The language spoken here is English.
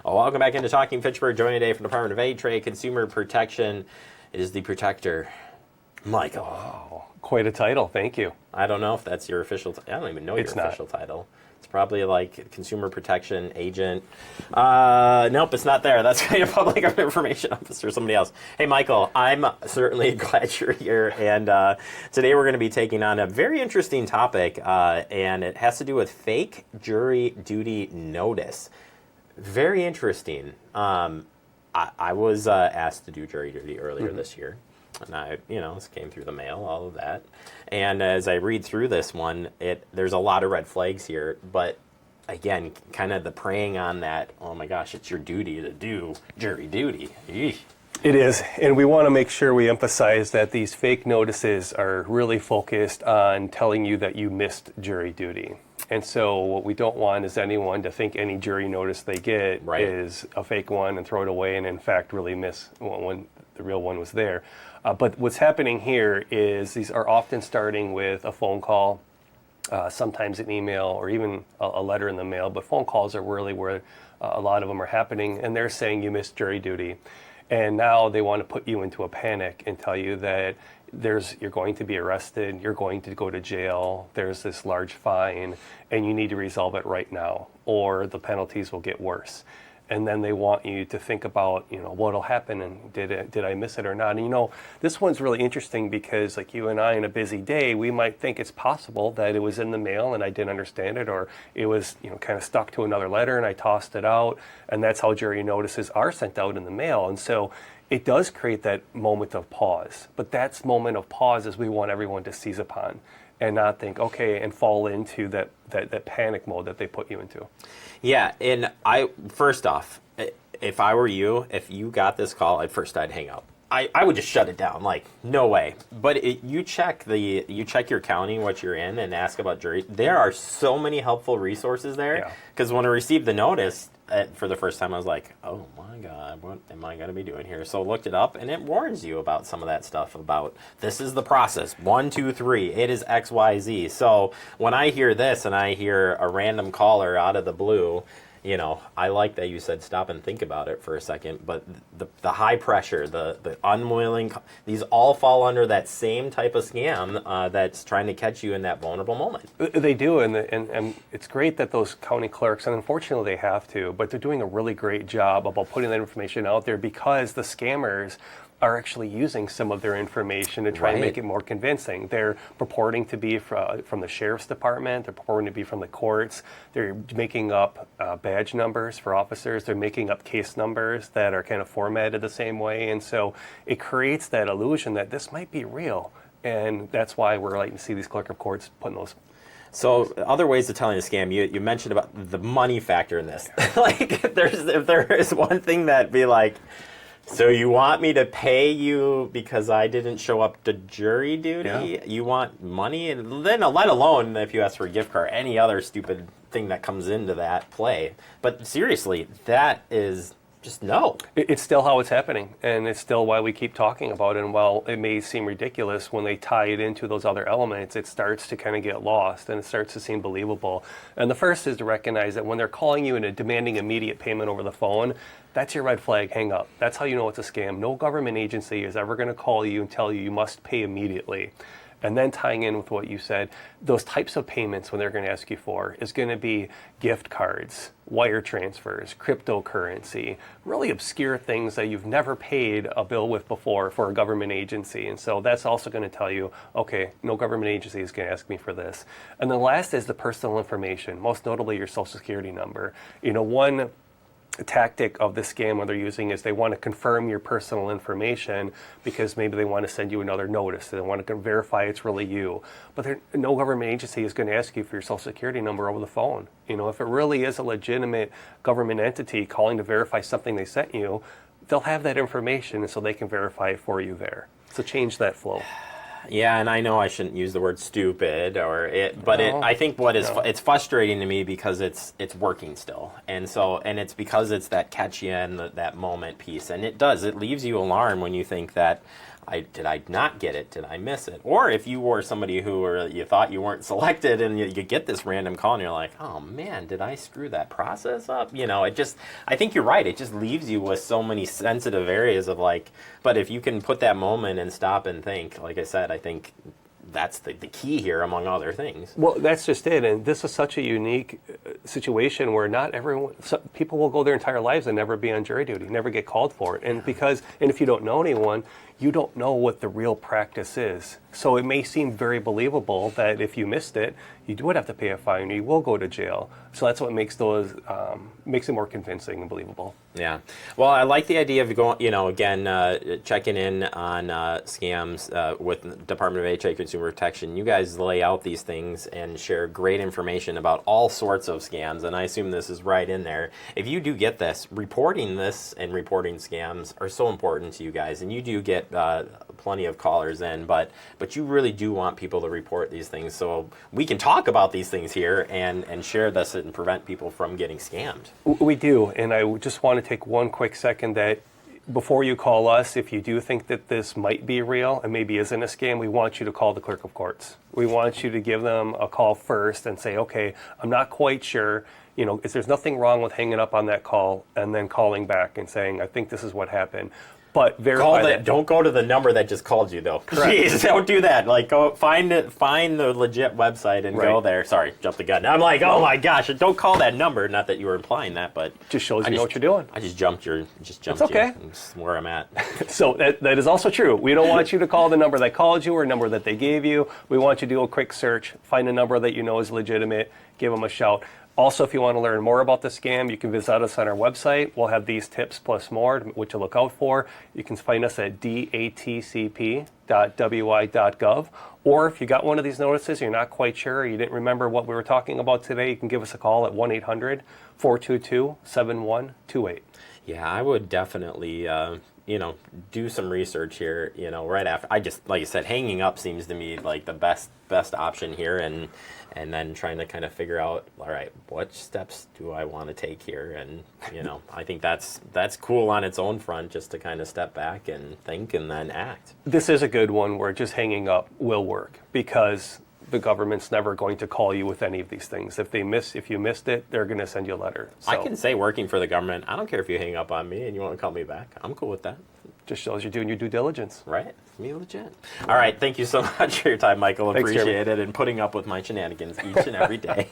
Welcome back into Talking Fitchburg. Joining today from the Department of Aid, Trade, Consumer Protection. It is the Protector, Michael. Oh, quite a title. Thank you. I don't know if that's your official. I don't even know your official title. It's probably like Consumer Protection Agent. Nope, it's not there. That's kind of Public Information Officer, somebody else. Hey, Michael, I'm certainly glad you're here. And today we're going to be taking on a very interesting topic, and it has to do with fake jury duty notice. Very interesting. I was asked to do jury duty earlier this year. And this came through the mail, all of that. And as I read through this one, there's a lot of red flags here. But again, kind of the preying on that, oh my gosh, it's your duty to do jury duty. Eesh. It is, and we want to make sure we emphasize that these fake notices are really focused on telling you that you missed jury duty. And so what we don't want is anyone to think any jury notice they get is a fake one and throw it away and in fact really miss when the real one was there. But what's happening here is these are often starting with a phone call, sometimes an email, or even a letter in the mail. But phone calls are really where a lot of them are happening, and they're saying you missed jury duty. And now they want to put you into a panic and tell you that you're going to be arrested, you're going to go to jail, there's this large fine, and you need to resolve it right now, or the penalties will get worse. And then they want you to think about, what'll happen and did I miss it or not? And this one's really interesting because like you and I in a busy day, we might think it's possible that it was in the mail and I didn't understand it, or it was, kind of stuck to another letter and I tossed it out. And that's how jury notices are sent out in the mail. And so it does create that moment of pause. But that moment of pause is we want everyone to seize upon and not think, okay, and fall into that panic mode that they put you into. Yeah, and first off, if I were you, if you got this call, I'd hang up. I would just shut it down, like, no way. But you check your county, what you're in, and ask about jury. There are so many helpful resources there. Because when I received the notice for the first time, I was like, oh my God, what am I going to be doing here? So I looked it up, and it warns you about some of that stuff about this is the process. 1, 2, 3. It is X, Y, Z. So when I hear this and I hear a random caller out of the blue, I like that you said stop and think about it for a second, but the high pressure, the unwilling, these all fall under that same type of scam that's trying to catch you in that vulnerable moment. They do, and it's great that those county clerks, and unfortunately they have to, but they're doing a really great job about putting that information out there because the scammers are actually using some of their information to try and make it more convincing. They're purporting to be from the sheriff's department. They're purporting to be from the courts. They're making up badge numbers for officers. They're making up case numbers that are kind of formatted the same way. And so it creates that illusion that this might be real. And that's why we're like to see these clerk of courts putting those. So other ways of telling a scam, you mentioned about the money factor in this. Like if there is one thing that'd be like, so you want me to pay you because I didn't show up to jury duty? Yeah. You want money? And then let alone if you ask for a gift card, any other stupid thing that comes into that play. But seriously, that is just no. It's still how it's happening, and it's still why we keep talking about it. And while it may seem ridiculous, when they tie it into those other elements, it starts to kind of get lost, and it starts to seem believable. And the first is to recognize that when they're calling you and demanding immediate payment over the phone, that's your red flag, hang up. That's how you know it's a scam. No government agency is ever going to call you and tell you must pay immediately. And then tying in with what you said, those types of payments when they're going to ask you for is going to be gift cards, wire transfers, cryptocurrency, really obscure things that you've never paid a bill with before for a government agency. And so that's also going to tell you, okay, no government agency is going to ask me for this. And the last is the personal information, most notably your social security number. One tactic of the scam what they're using is they want to confirm your personal information because maybe they want to send you another notice. They want to verify it's really you. But no government agency is going to ask you for your social security number over the phone. If it really is a legitimate government entity calling to verify something they sent you, they'll have that information and so they can verify it for you there. So change that flow. Yeah, and I know I shouldn't use the word stupid I think it's frustrating to me because it's working still. And it's because it's that catch you in that moment piece. And it leaves you alarmed when you think that did I not get it? Did I miss it? Or if you were somebody you thought you weren't selected and you get this random call and you're like, oh man, did I screw that process up? I think you're right. It just leaves you with so many sensitive areas of like, but if you can put that moment and stop and think, like I said, I think that's the key here, among other things. Well, that's just it. And this is such a unique situation where not everyone, people will go their entire lives and never be on jury duty, never get called for it. And if you don't know anyone, you don't know what the real practice is. So it may seem very believable that if you missed it, you would have to pay a fine, or you will go to jail. So that's what makes makes it more convincing and believable. Yeah. Well, I like the idea of going, checking in on scams with Department of HA Consumer Protection. You guys lay out these things and share great information about all sorts of scams, and I assume this is right in there. If you do get reporting this and reporting scams are so important to you guys, and you do get plenty of callers in, but you really do want people to report these things so we can talk about these things here and share this and prevent people from getting scammed. We do, and I just want to take one quick second that before you call us, if you do think that this might be real and maybe isn't a scam, we want you to call the clerk of courts. We want you to give them a call first and say, okay, I'm not quite sure. There's nothing wrong with hanging up on that call and then calling back and saying, I think this is what happened. But verify that. Don't go to the number that just called you, though. Correct. Jeez, don't do that. Like, go find the legit website and go there. Sorry, jumped the gun. I'm like, oh my gosh, don't call that number. Not that you were implying that, but just shows you know what you're doing. I just jumped you. It's okay. That's where I'm at. So that is also true. We don't want you to call the number that called you or a number that they gave you. We want you to do a quick search, find a number that you know is legitimate, give them a shout. Also, if you want to learn more about the scam, you can visit us on our website. We'll have these tips plus more, what to look out for. You can find us at datcp.wi.gov. Or if you got one of these notices, you're not quite sure, or you didn't remember what we were talking about today, you can give us a call at 1-800-422-7128. Yeah, I would definitely, do some research here, right after. Like you said, hanging up seems to me like the best option here, and then trying to kind of figure out, all right, what steps do I want to take here? And, I think that's cool on its own front, just to kind of step back and think and then act. This is a good one where just hanging up will work, because the government's never going to call you with any of these things. If you missed it, they're going to send you a letter. So, I can say, working for the government, I don't care if you hang up on me and you want to call me back. I'm cool with that. Just shows you're doing your due diligence. Right. Me legit. All right. Thank you so much for your time, Michael. Thanks, Appreciate it, and putting up with my shenanigans each and every day.